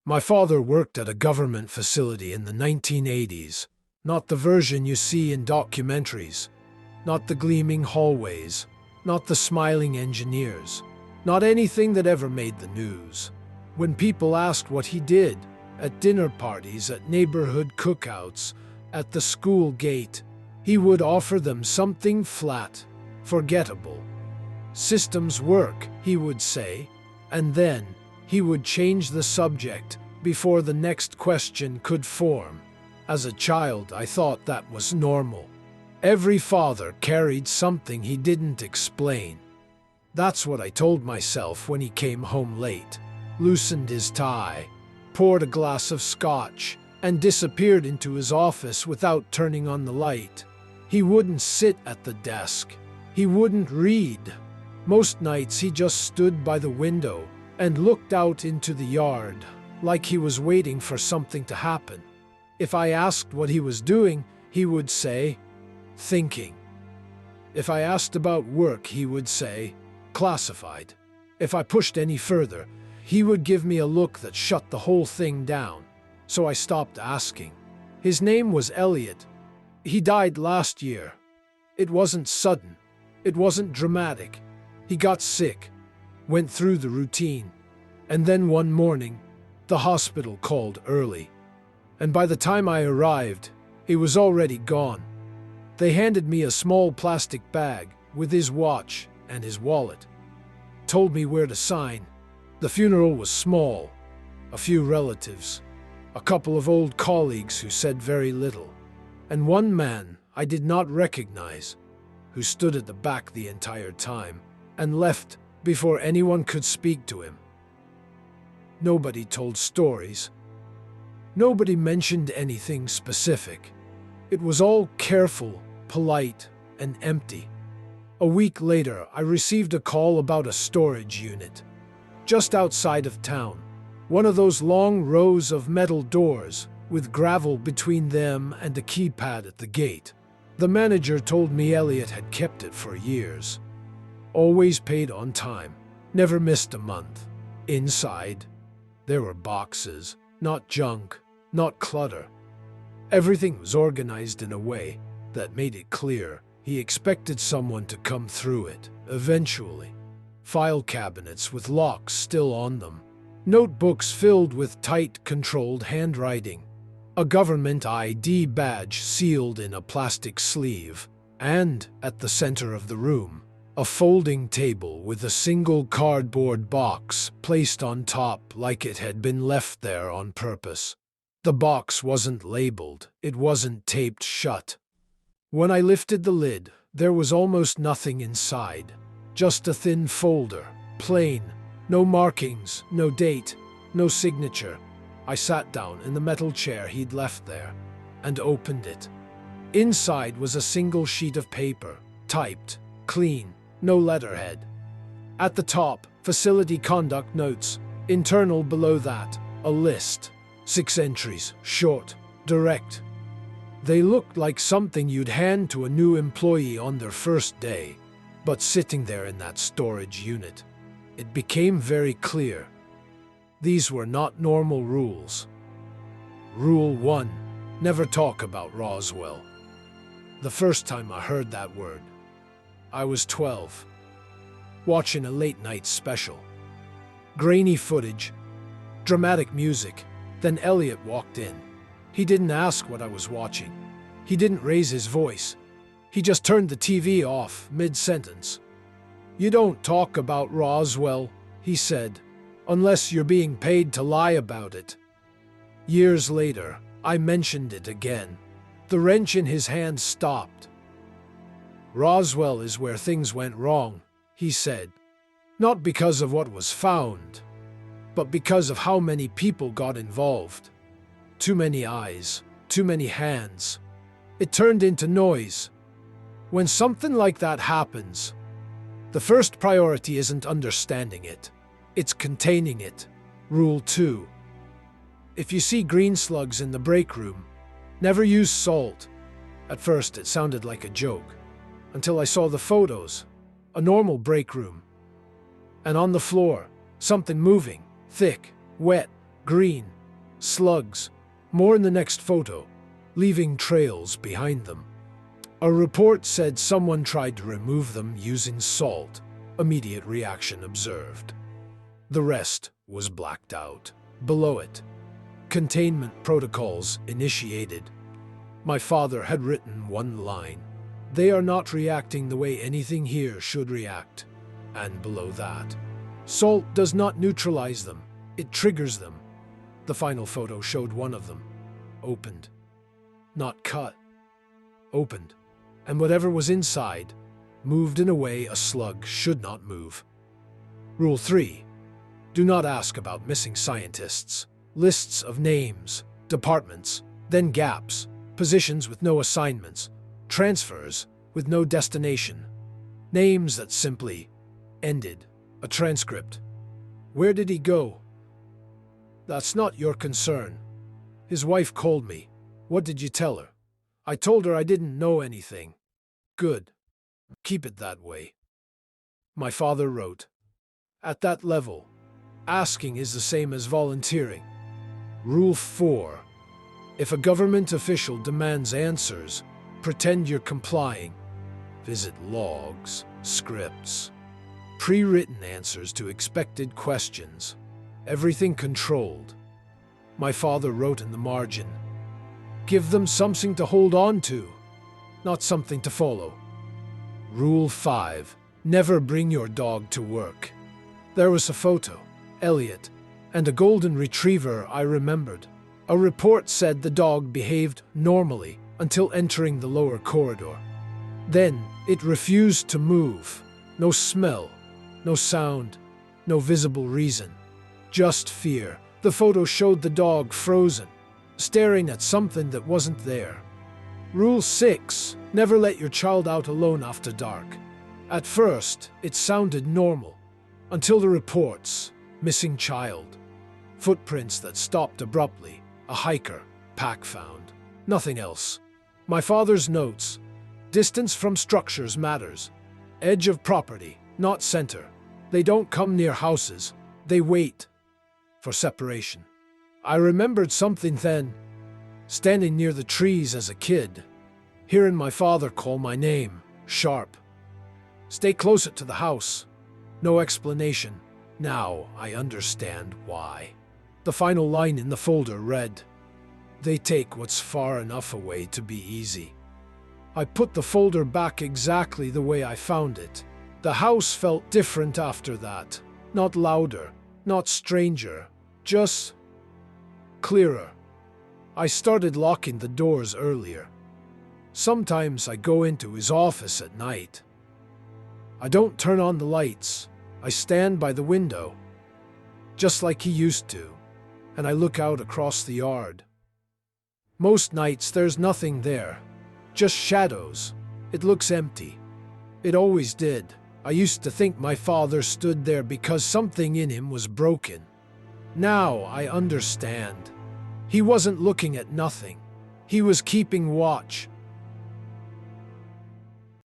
My father worked at a government facility in the 1980s, not the version you see in documentaries, not the gleaming hallways, not the smiling engineers, not anything that ever made the news. When people asked what he did, at dinner parties, at neighborhood cookouts, at the school gate, he would offer them something flat, forgettable. Systems work, he would say, and then he would change the subject before the next question could form. As a child, I thought that was normal. Every father carried something he didn't explain. That's what I told myself when he came home late, loosened his tie, poured a glass of scotch, and disappeared into his office without turning on the light. He wouldn't sit at the desk. He wouldn't read. Most nights he just stood by the window and looked out into the yard, like he was waiting for something to happen. If I asked what he was doing, he would say, thinking. If I asked about work, he would say, classified. If I pushed any further, he would give me a look that shut the whole thing down. So I stopped asking. His name was Elliot. He died last year. It wasn't sudden. It wasn't dramatic. He got sick, went through the routine, and then one morning, the hospital called early. And by the time I arrived, he was already gone. They handed me a small plastic bag with his watch and his wallet. Told me where to sign. The funeral was small. A few relatives, a couple of old colleagues who said very little, and one man I did not recognize, who stood at the back the entire time and left before anyone could speak to him. Nobody told stories. Nobody mentioned anything specific. It was all careful, polite, and empty. A week later, I received a call about a storage unit, just outside of town. One of those long rows of metal doors, with gravel between them and a keypad at the gate. The manager told me Elliot had kept it for years. Always paid on time, never missed a month. Inside, there were boxes, not junk, not clutter. Everything was organized in a way that made it clear he expected someone to come through it, eventually. File cabinets with locks still on them. Notebooks filled with tight, controlled handwriting. A government ID badge sealed in a plastic sleeve. And, at the center of the room, a folding table with a single cardboard box placed on top like it had been left there on purpose. The box wasn't labeled, it wasn't taped shut. When I lifted the lid, there was almost nothing inside. Just a thin folder, plain, no markings, no date, no signature. I sat down in the metal chair he'd left there and opened it. Inside was a single sheet of paper, typed, clean, no letterhead. At the top, facility conduct notes. Internal below that, a list. 6 entries, short, direct. They looked like something you'd hand to a new employee on their first day. But sitting there in that storage unit, it became very clear. These were not normal rules. Rule 1. Never talk about Roswell. The first time I heard that word, I was 12, watching a late-night special. Grainy footage, dramatic music. Then Elliot walked in. He didn't ask what I was watching. He didn't raise his voice. He just turned the TV off mid-sentence. "You don't talk about Roswell," he said, "unless you're being paid to lie about it." Years later, I mentioned it again. The wrench in his hand stopped. "Roswell is where things went wrong," he said. "Not because of what was found, but because of how many people got involved. Too many eyes, too many hands. It turned into noise. When something like that happens, the first priority isn't understanding it, it's containing it." Rule 2. If you see green slugs in the break room, never use salt. At first it sounded like a joke, until I saw the photos. A normal break room. And on the floor, something moving, thick, wet, green, Slugs. More in the next photo, leaving trails behind them. A report said someone tried to remove them using salt. Immediate reaction observed. The rest was blacked out. Below it, containment protocols initiated. My father had written one line. They are not reacting the way anything here should react. And below that, salt does not neutralize them, it triggers them. The final photo showed one of them. Opened. Not cut. Opened. And whatever was inside moved in a way a slug should not move. Rule 3. Do not ask about missing scientists. Lists of names, departments, then gaps, positions with no assignments, transfers with no destination, names that simply ended, a transcript. Where did he go? That's not your concern. His wife called me. What did you tell her? I told her I didn't know anything. Good. Keep it that way. My father wrote, at that level, asking is the same as volunteering. Rule 4. If a government official demands answers, pretend you're complying. Visit logs, scripts, pre-written answers to expected questions. Everything controlled. My father wrote in the margin, give them something to hold on to, not something to follow. Rule 5. Never bring your dog to work. There was a photo, Elliot, and a golden retriever I remembered. A report said the dog behaved normally until entering the lower corridor. Then it refused to move. No smell, no sound, no visible reason. Just fear. The photo showed the dog frozen, staring at something that wasn't there. Rule 6. Never let your child out alone after dark. At first, it sounded normal, until the reports, missing child, footprints that stopped abruptly, a hiker, pack found, nothing else. My father's notes, distance from structures matters. Edge of property, not center. They don't come near houses, they wait for separation. I remembered something then, standing near the trees as a kid, hearing my father call my name, sharp. Stay closer to the house. No explanation. Now I understand why. The final line in the folder read, they take what's far enough away to be easy. I put the folder back exactly the way I found it. The house felt different after that. Not louder, not stranger, just clearer. I started locking the doors earlier. Sometimes I go into his office at night. I don't turn on the lights. I stand by the window, just like he used to, and I look out across the yard. Most nights there's nothing there, just shadows. It looks empty. It always did. I used to think my father stood there because something in him was broken. Now I understand. He wasn't looking at nothing. He was keeping watch,